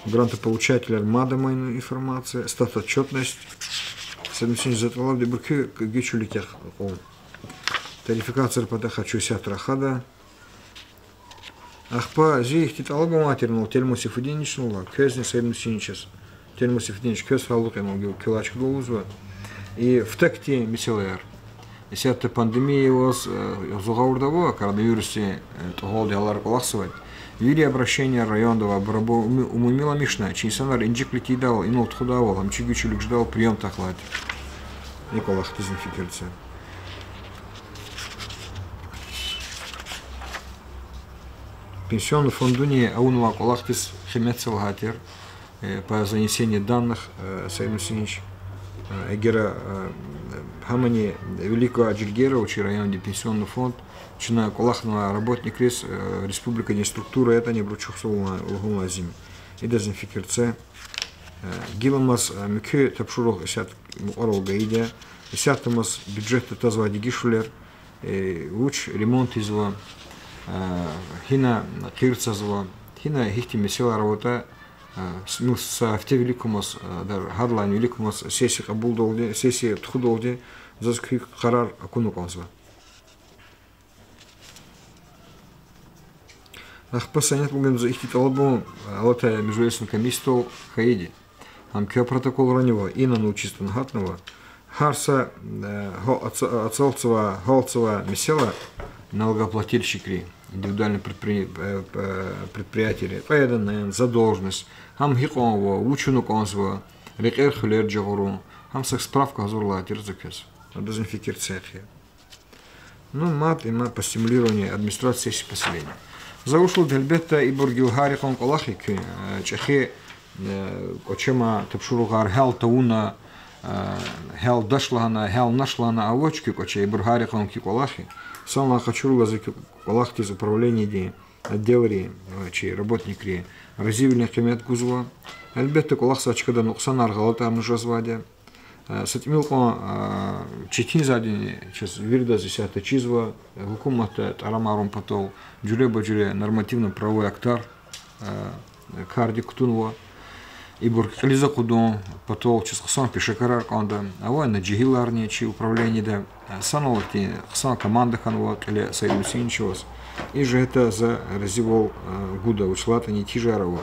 Грантополучатель армада информация, статотчетность. Саид Мусинович затвалав дебурки гичу летях. Тарификация патаха чусят рахада. Ахпа зих титалога матернул тельмусив единичнула, кёзни Саид Синчас. Тельмусив единич кёз халукенул килачку долузва. И в такте мисилер. Если это пандемия was зугаурдово, коронавирусе того делар коллапсовать. Вили обращение районного барабо умумила мишна, чинсанар инжик лети дал, инул тхудавал, амчигичу люк ждал прием тахлать. Николах дезинфикация. Пенсионный фондуни аунова колахтис химецел гатер по занесению данных Саид Мусинович Эгера Хамани Великого Аджильгера, учи районный пенсионный фонд, чина колахного работник рез республика не структура, это не бручухсовна лгуна зим. И дезинфикация. Гиламас мюке тапшурох сят орол гаидя, сятамас бюджет тазва дигишулер, уч ремонт изва, хина кирцазва, хина хихти месила работа, ну с автовеликумос, дар хадлайн великумос сессия кабулдолде, сессия тхудолде, заскри харар акунуконзва. Ахпасанят бугем за ихти талабу, алата междуясен комиссию хаиди. Амке протокол ранева и на научистен хатного. Харса отцовцева холцева месела налогоплательщики, индивидуальные предприятия, поеданная задолженность. Хам хиконова, учену конзва, рекер хулер джагуру, хам сах справка азурла терзакес, дезинфекция. Ну мат и мат по стимулированию администрации поселения. Заушел дельбета и бургилхари хон колахи кюн, чехи очема тапшуругар хел тауна, хел дашлана, хел нашлана авочки, коче и бургари хон киколахи. Сам лахачуруга за колахти из управления отделы, чей работники разивельный комет гузва. Дельбета колахсачка да нуксан аргалата амнужазвадя. С этим четин за день сейчас вирда засята чизва, гукумата тарамарум потол, джуре нормативно-правовой актар, кардик тунва, и буркализа кудон потол сейчас сан пишекарар канда, а вой на джигиларни чи управление да санолти сан команда ханва или союзинчос, и же это за разивол гуда учлата не тижарова.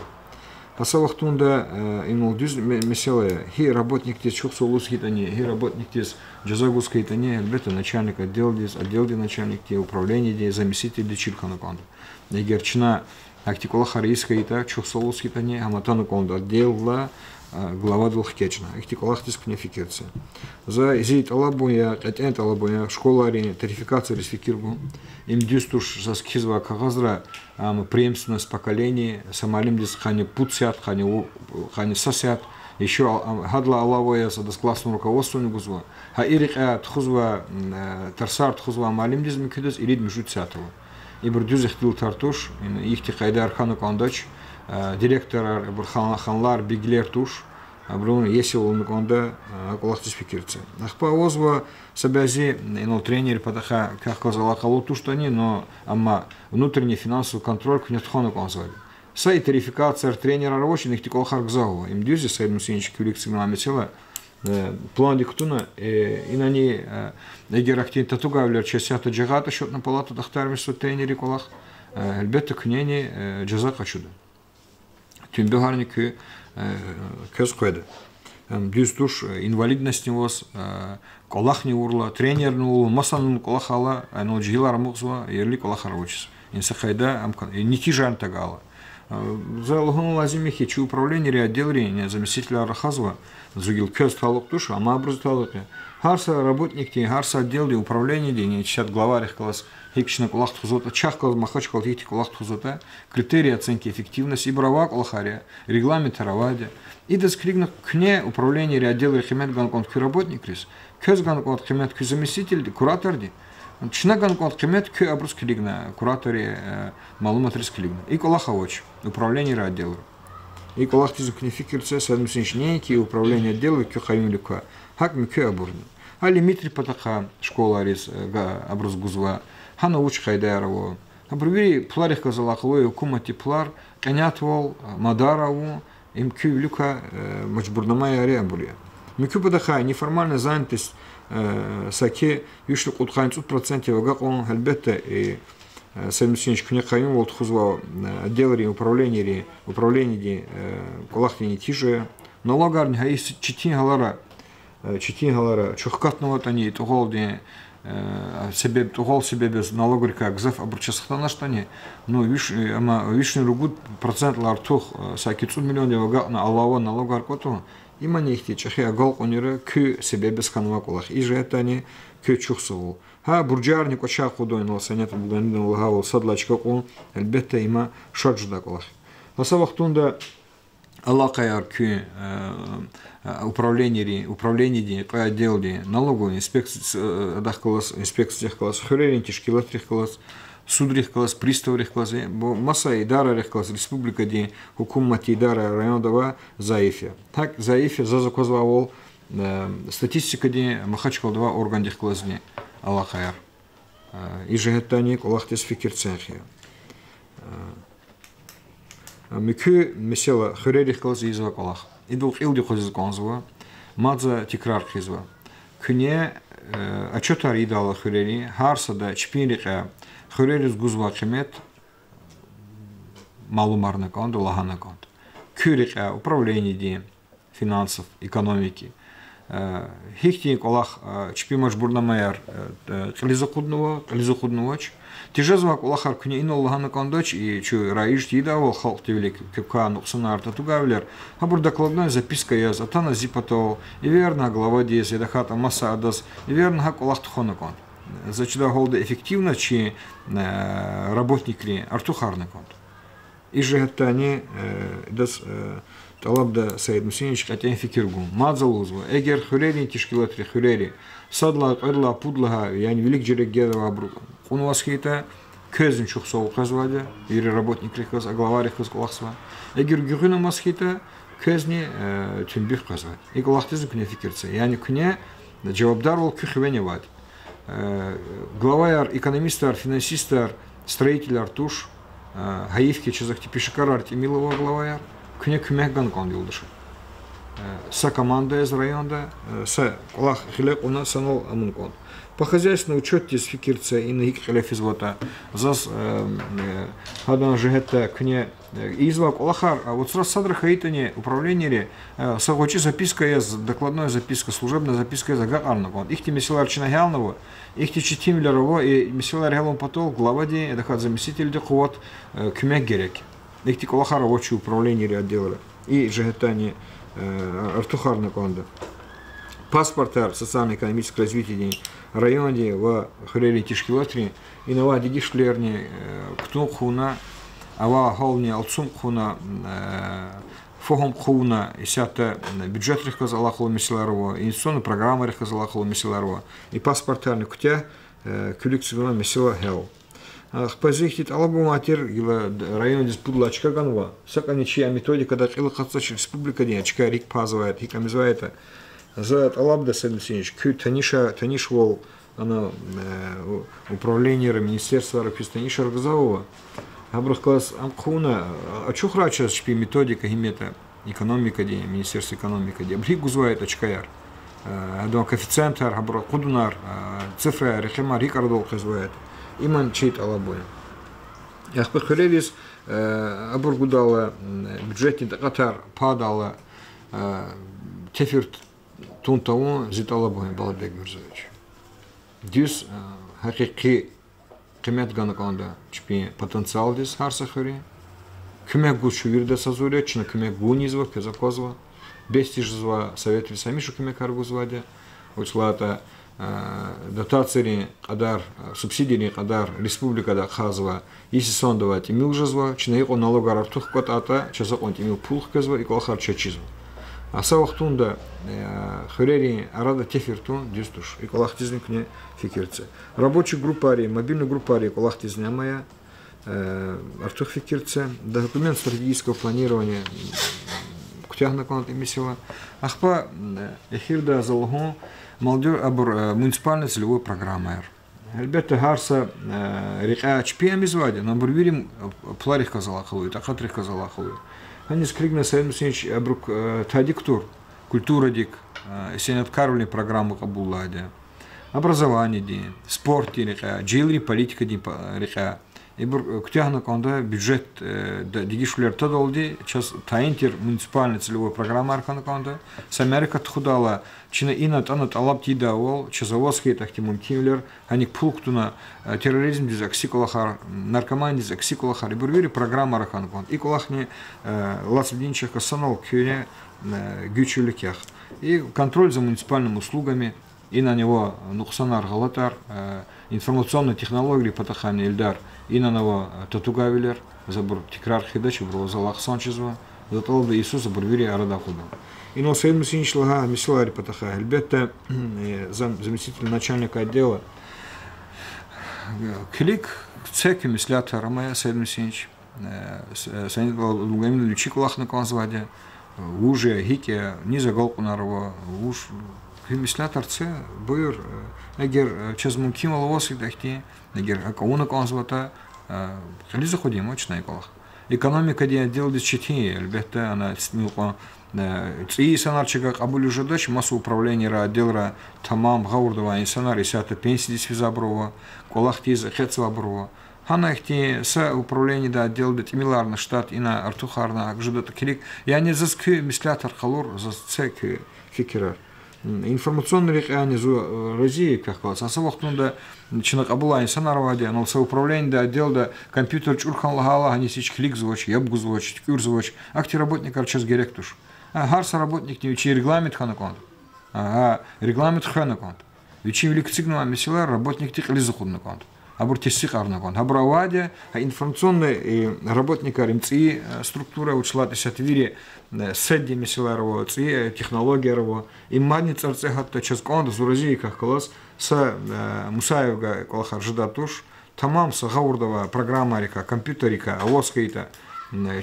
Пасавах тунда имел дюз меселая, хи работник тез чухсолус хитане, хи работник тез джазагус хитане, бета начальник отдел начальник те управление де заместитель де чирхана конда. Егерчина актикола харийска ита чухсолус хитане, аматану конда отдела глава двухкечна. Актиколах тез кнефикация. За изит алабуя, этент алабуя, школари, тарификация ресфикирбу, им дюстуш за скизва кагазра, преемственность поколений, самалим дис хани путсят, хани сосят, еще хадла алавоя за классным руководством не гузва. А ирика тхузва тарсар тхузва малим дис микидус ирид мижутсятова. И бурдюз ихтил тартуш, ихти хайдар хану кандач, директор ханлар биглер туш, брун есел миканда колахтис фикирце. Ахпа озва собязи, но тренер потаха как сказала калу что они, но ама внутренний финансовый контроль к нетхону конзвали. Сай тарификация тренера рабочих их тикол харгзау. Им дюзи сай мусинчик кюликсы мами цела. План диктуна и на ней егерактин татугавлер чесята джагата счет на палату дахтармису тренери колах. Эльбетта кнени джаза качуда. Тюмбегарник көз қойды. Дюз туш инвалидность невоз, колах не урла, тренер не урла, масанын колах ала, но джигилар мугзва, ерли колах рабочис. Инсахайда, не тижан тагала. За лохуну лазимихи, чи управление отделения заместителя Рахазва, зугил көз талук туш, ама образ талук. Харса работник те, харса отделы управления день, чат главарих класс, хикшна колах тхузота, чахкал махачкал тихти колах тхузота, критерии оценки эффективности, и брава колахария, регламент равадя. И доскригна кне управление отделы химет ганкон к работник рис, көз ганкон химет к заместитель, куратор ди. Чна ганкон химет к образ кригна, кураторе малумат рис кригна. И колахавоч, управление отделы. И колах тизукнификирция садмусинчнейки управление отделы к хаймилюка. Хак микё абурни. Али митри патаха школа рис образ гузва. Хана уч хайдарову. Абрвери пларих казалахлой хукумати плар канятвол мадарову им кюлюка мачбурнамая реабулия. Микё патаха неформальная занятость саке юшлю кутхайн 100% вагакон хальбетта и садмусинч кнехаим вот хузва отделы управление колахтини тиже налогарни хаис читин галара чухкатного тани туголди себе тугол себе без налогрика гзав обручасхтана штани но вишни ругут процентлар тух саки 100 миллион дега на алава налогар коту имани ихти чахи агал онира кü себе без ханва колах и же это не кü чухсову ха бурджарни коча худойно санет бугандын лагавол садлачка он элбетте има шаджда колах асавахтунда аллакаяр кü управление по отделе налоговой инспекции дахкалас инспекция класс хөрерин тишкилатрих класс судрих класс приставрих класс масса идарарих класс республика ди хукуммати идара районова заифе так заифе за заказвал статистика ди махачкал 2 орган дих класс ди аллахаяр и жегеттани колахтес фикирценхия. Микю месела хурерих колаз изва колах. Идул илди хозиз конзва, мадза тикрар хизва. Кне отчетар идала хурери, харсада чпинрика хурерис гузва кемет малумарна конт, лахана конт. Кюрика управление день финансов, экономики. Хихтин колах чпимаш бурнамаяр клизохуднувач. Тижезвак улахар кне ин Аллахана кондоч и чу раиш тидавал халк тевлик кепка нуксанар татугавлер. Хабур докладная записка яз атана зипато и верно глава диез едахата масса адас и верно хак улах тхона конт. Зачуда голда эффективно чи работник ли артухарный конт. И же это они дас талабда Саид Мусинич хотя фикиргу мадзалузва эгер хурери тишкилатри хурери садла эрла пудлага yani велик жерек гедава брук он вас хита көзін чух соу казваде ири работник реказ а глава реказ колахсва эгер гюхина масхита көзни тюнбих казва и колахтизм кне фикирце yani кне жавабдар ол кюхвене вад главаяр экономистар финансистар строителяр туш хаивки чезахти пишикар артемилова главаяр кне кмеган кон юлдыш са команда из района са колах хилек у нас санал амун кон по хозяйственному учете с фикирца и на хилек извота зас хадан жегета кне изва колахар а вот сразу садра хаитане управление сагочи записка из докладная записка служебная записка из агарна кон их месилар чинагялного их читимлерово и месилар гелон потол главади это хад заместитель де квот кмег герек их колахар очи управление отдела и жегетане артухарна конда паспортар социально-экономическое развитие районе в хурери тишкилатри и на вади гишлерни ктун хуна ава холни алцум хуна фохом хуна и сята бюджет рехказалахло мисиларова инвестиционная программа рехказалахло мисиларова и паспортарный кутя кюликсивана мисила хел Хпазихтит алабу матер ила район диспутла очка ганва. Сакани чья методика да ила хацач республика день очка рик пазывает, хикам называет. За алабда седмсинич кю таниш вол она управление министерства рапистаниша ргазавова. Абрах класс амхуна а чухрача шпи методика химета экономика день министерство экономика день рик гузвает очкаяр. До коэффициентар абрах кудунар цифра рехема рик ардол хазвает. Иман чейт алабоя. Яхпы хурерис абургудала бюджетни катар падала тефирт тунтау зит алабоя Балабек Мирзович. Дюс хакики кемет ганаканда чпи потенциал дис харса хури. Кемек гучу вирда сазуря, чна кемек гунизва, кезакозва. Бестижзва совет висамишу кемек аргузваде. Учлата дотации кадар субсидии кадар республика да хазва иси сондова тимил жазва чинайко налогар артух котата часакон тимил пулх казва и колхар чачизм а савахтунда хурери арада тефиртун дистуш и колахтизм кне фикирце рабочая группа мобильная группа колахтизня моя артух фикирце документ стратегического планирования кутяхна конт эмисила ахпа эхирда залгон молодежь абур муниципальная целевой программа. Ребята гарса река чпиам извади, но абур вирим пларих казалахлует, ахатрих казалахлует. Они скригна Саид абрук тадиктур, культура дик, сенаткарвали программу кабуллади, образование ди, спорт река, джилри политика ди река. И ктяхна конда бюджет дигишлер тадолди час таинтер муниципальная целевой программа аркана конда с Америка тхудала чина инат анат алап тидавол часовозский тахтимун кимлер они пунктуна терроризм дизаксикулахар наркоман дизаксикулахар и бурвири программа аркана конда и кулахни ласвдинчах касанал кюре гючуликях и контроль за муниципальными услугами и на него нухсанар галатар информационные технологии потахани Ильдар и на него татугавилер забор тикрар хидач бровозалах санчезва затал бы Иисус заборвири арадахуда и на Саид Мусинич лага мисилари потаха Альбетта заместитель начальника отдела клик цеки мислята рамая Саид Мусинич Саид Лугамин Лючик лах на конзваде уже хике низа голку нарова уж hümüsler tartse buyur eğer çöz mümkün olursa dahti eğer onu konzvata خليه заходим очень наиколах экономика диye делать чити elbette она смелко и санарчика кабуль уже дочь массу управления отдела тамам гаурдова инсанар и сята пенсии связаброва колахтиз хецваброва хана ихти с управление да отдел да тимиларна штат и на артухарна акжуда такилик я не заскю мислятар халур за цек фикера информационный реканы зу России как класс а вақтында чинак абула инсанар ваде но со управление да отдел да компьютер чурхан лагала они сич клик звуч ябгу звуч кюр звуч акти работник арчас геректуш гарса работник не учи регламент ханакон регламент ханакон учи велик цигнуа месила работник тик лизухун након абуртисик арнакон абраваде информационный работник аримци структура учла тесатвири седди месиларово ци технология рово и мани царце хатта ческон зурази как класс с Мусаевга колахар ждатуш тамам с гаурдова программа река компьютерика авоскайта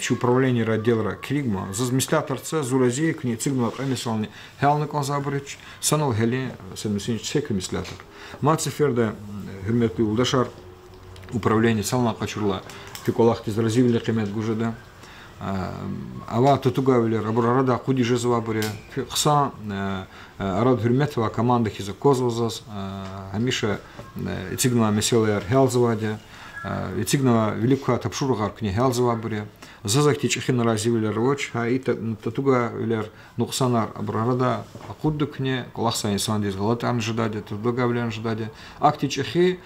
чи управление отдела кригма зазмислаторца зурази к ней цигнул эмисални хелны конзабрич санал хели седмисинч сек эмислатор мациферда хурметли улдашар управление сална качурла фиколахти зразивли кемет гужада ава татугавили рабрарада куди жезвабуре хса арад хурметва команда хиза козвазас хамиша цигнул меселер хелзваде Цигнова великая тапшургар кни хелзвабуре зазахти чихин разивили роч и татугавили нуксанар абрарада акудду кни колахса инсан диз галатан ждаде татугавлян ждаде акти чихи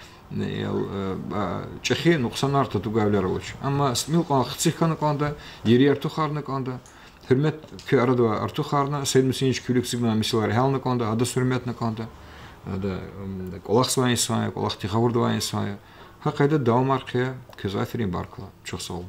чихи нуксанар татугавили роч ама смилкан хцихкан канда ери артухарны канда хурмет ки арада артухарна седмисинч күлүк цигнова мисалар хелны канда ада хурметны канда ада колахса инсан колахти хавурдва инсан هقیده داو مرکه که زایفرین بارکلا چه سال